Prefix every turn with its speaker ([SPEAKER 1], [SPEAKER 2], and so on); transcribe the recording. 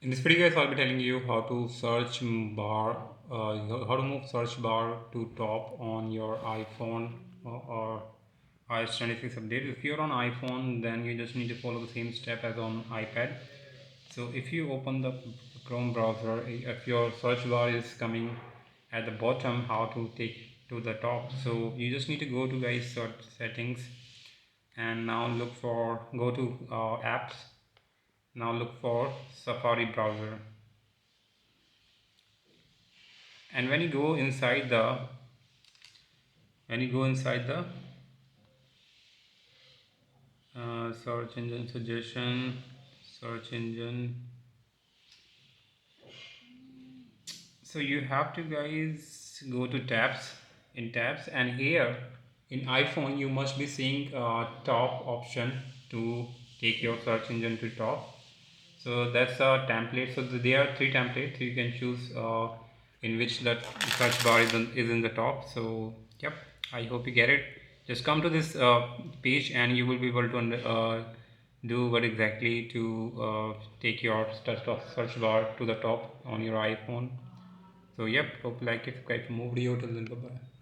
[SPEAKER 1] In this video guys, I'll be telling you how to search bar, how to move search bar to top on your iPhone or iOS 26 update. If you're on iPhone, then you just need to follow the same step as on iPad. So if you open the Chrome browser, if your search bar is coming at the bottom, how to take to the top. So you just need to go to guys search settings and now go to apps. Now look for Safari browser, and when you go inside the search engine suggestion, search engine, so you have to guys go to tabs, and here in iPhone you must be seeing top option to take your search engine to top. So that's a template. So there are three templates you can choose in which that search bar is in the top. So yep, I hope you get it. Just come to this page and you will be able to do what exactly to take your search bar to the top on your iPhone. So yep, hope you like it. Subscribe for more video. Till then, bye bye.